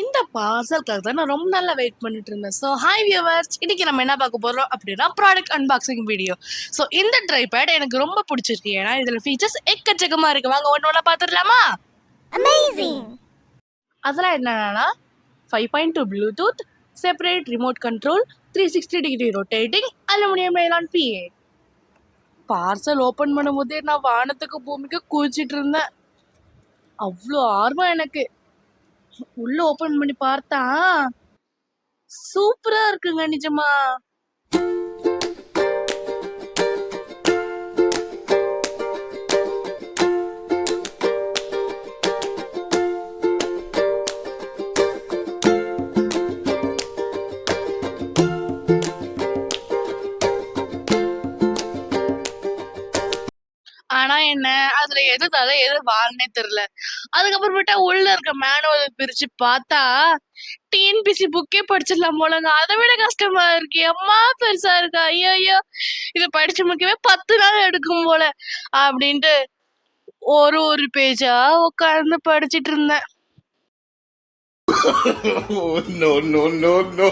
இந்த பார்சலுக்காக தான் நான் ரொம்ப நாளா வெயிட் பண்ணிட்டு இருந்தேன். ஸோ ஹாய் வியூவர்ஸ், இன்னைக்கு நம்ம என்ன பார்க்க போறோம் அப்படின்னா ப்ராடக்ட் அன்பாக்சிங் வீடியோ. ஸோ இந்த ட்ரைபேட் எனக்கு ரொம்ப பிடிச்சிருக்கு. ஏன்னா இதுல ஃபீச்சர்ஸ் எக்கச்சக்கமா இருக்கு. வாங்க ஒன்று ஒன்றா பார்த்துடலாமா? Amazing! அதெல்லாம் என்னன்னா 5.2 Bluetooth, separate remote control, 360 degree rotating, aluminium nylon PA. Parcel open பண்ணும்போதே நான் வானத்துக்கு பூமிக்கு குதிச்சிட்டு இருந்தேன். அவ்வளோ ஆர்வம் எனக்கு. உள்ள ஓபன் பண்ணி பார்த்தா சூப்பரா இருக்குங்க நிஜமா. ஆனா என்ன, அதுல எது தலை எது வால்னே தெரியல. அதுக்கப்புறமேட்டா உள்ள இருக்க மேனுவல் பிரிச்சு பார்த்தா டிஎன்பிசி புக்கே படிச்சிடலாம் போலங்க. அதை விட கஷ்டமா இருக்கு. அம்மா பெருசா இருக்கா, ஐயோ இதை படிச்சு முடிக்கவே 10 நாள் எடுக்கும் போல அப்படின்ட்டு ஒரு ஒரு பேஜா உட்கார்ந்து படிச்சிட்டு இருந்தேன். Oh, no, no, no, no.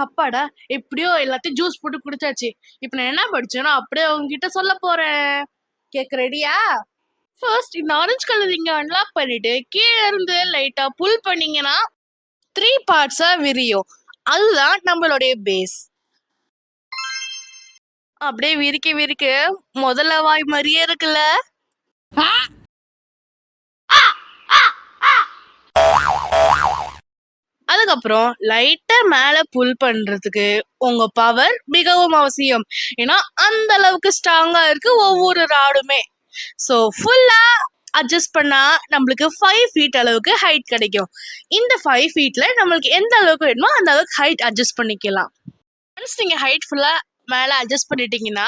அப்பாடா, எப்படியோ எல்லாத்தையும் ஜூஸ் போட்டு குடிச்சாச்சு. இப்ப நான் என்ன படிச்சேனோ அப்படியே உங்ககிட்ட சொல்ல போறேன். கேக்க ரெடியா? ஃபர்ஸ்ட் இந்த ஆரஞ்சு கலர் இங்க அன்லாக் பண்ணிட்டு கீழே இருந்து லைட்டா புல் பண்ணீங்கன்னா 3 பார்ட்ஸா விரியும். அதுதான் நம்மளுடைய பேஸ். அப்படியே விரிக்க விரிக்க முதல்ல வாய் மாதிரியே இருக்குல்ல. அதுக்கப்புறம் லைட்டா மேல புல் பண்றதுக்கு உங்க பவர் மிகவும் அவசியம். ஏன்னா அந்த அளவுக்கு ஸ்ட்ராங்கா இருக்கு ஒவ்வொரு ராடுமே. ஸோ ஃபுல்லா அட்ஜஸ்ட் பண்ணா நம்மளுக்கு 5 feet அளவுக்கு ஹைட் கிடைக்கும். இந்த 5 feetல நம்மளுக்கு எந்த அளவுக்கு வேணுமோ அந்த அளவுக்கு ஹைட் அட்ஜஸ்ட் பண்ணிக்கலாம். ஒன்ஸ் நீங்க ஹைட் ஃபுல்லா மேல அட்ஜஸ்ட் பண்ணிட்டீங்கன்னா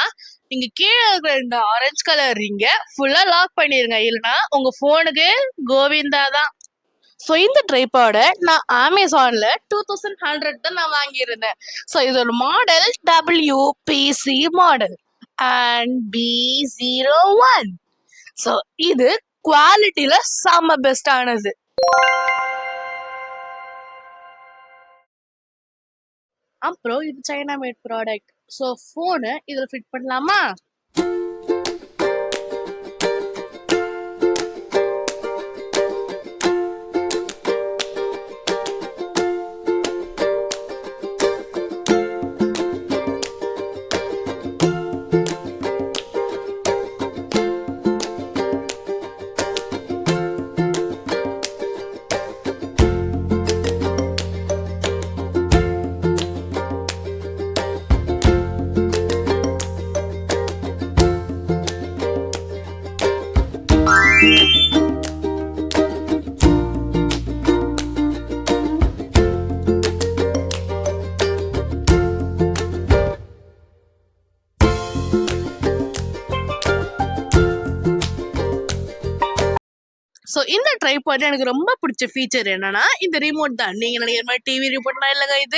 நீங்க கீழே இருக்கிற இந்த ஆரஞ்சு கலர் ரிங்க ஃபுல்லா லாக் பண்ணிருங்க. இல்லைன்னா உங்க போனுக்கு கோவிந்தா தான். ஸோ இந்த ட்ரைபாட நான் அமேசான்ல 2100 தான் நான் வாங்கியிருந்தேன். ஸோ இதோட model WPC model and B01. So இது குவாலிட்டியில செம்ம பெஸ்டானது. அப்புறம் இது China mat product. So phone இதில் ஃபிட் பண்ணலாமா? ஸோ இந்த ட்ரைபாட் எனக்கு ரொம்ப பிடிச்ச ஃபீச்சர் என்னன்னா இந்த ரிமோட் தான். நீங்க நினைக்கிற மாதிரி டிவி ரிமோட்லாம் இல்லைங்க.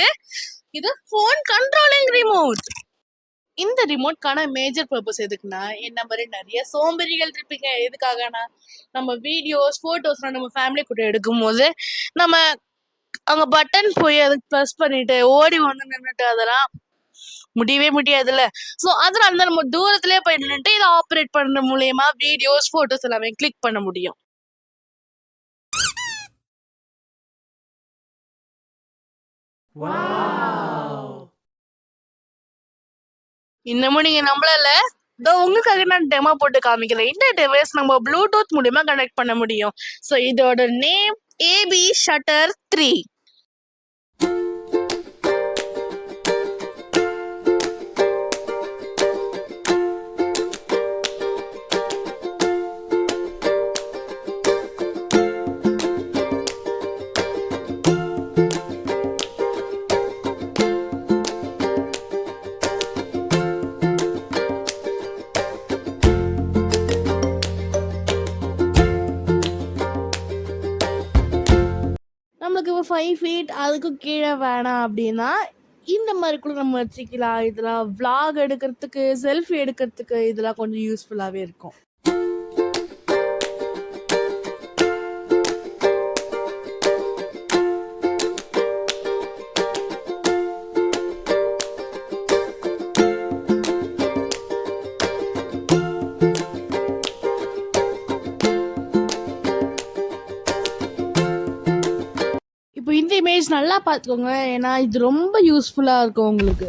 இது ஃபோன் கண்ட்ரோலிங் ரிமோட். இந்த ரிமோட்கான மேஜர் பர்பஸ் எதுக்குன்னா, என்ன மாதிரி நிறைய சோம்பேறிகள் இருப்பீங்க. எதுக்காகனா நம்ம வீடியோஸ் போட்டோஸ்லாம் நம்ம ஃபேமிலி கூட எடுக்கும் போது நம்ம அங்க பட்டன் போய் அதுக்கு ப்ரெஸ் பண்ணிட்டு ஓடி ஒன்று நின்றுட்டு அதெல்லாம் முடியவே முடியாதுல்ல. ஸோ அதனால தான் நம்ம தூரத்திலே போய் நின்றுட்டு இதை ஆப்ரேட் பண்ற மூலியமா வீடியோஸ் போட்டோஸ் எல்லாமே கிளிக் பண்ண முடியும். இன்னமும் நீங்க நம்பளல, இதோ உங்களுக்காக நான் டெமோ போட்டு காமிக்கிறேன். இந்த டிவைஸ் நம்ம ப்ளூடூத் மூலியமா கனெக்ட் பண்ண முடியும். ஸோ இதோட நேம் AB Shutter 3. நம்மளுக்கு இப்போ 5 feet அதுக்கும் கீழே வேணாம் அப்படின்னா இந்த மாதிரி கூட நம்ம வச்சுக்கலாம். இதெல்லாம் vlog எடுக்கிறதுக்கு, செல்ஃபி எடுக்கிறதுக்கு இதெல்லாம் கொஞ்சம் யூஸ்ஃபுல்லாவே இருக்கும். இப்போ இந்த இமேஜ் நல்லா பார்த்துக்கோங்க. ஏன்னா இது ரொம்ப யூஸ்ஃபுல்லா இருக்கும் உங்களுக்கு.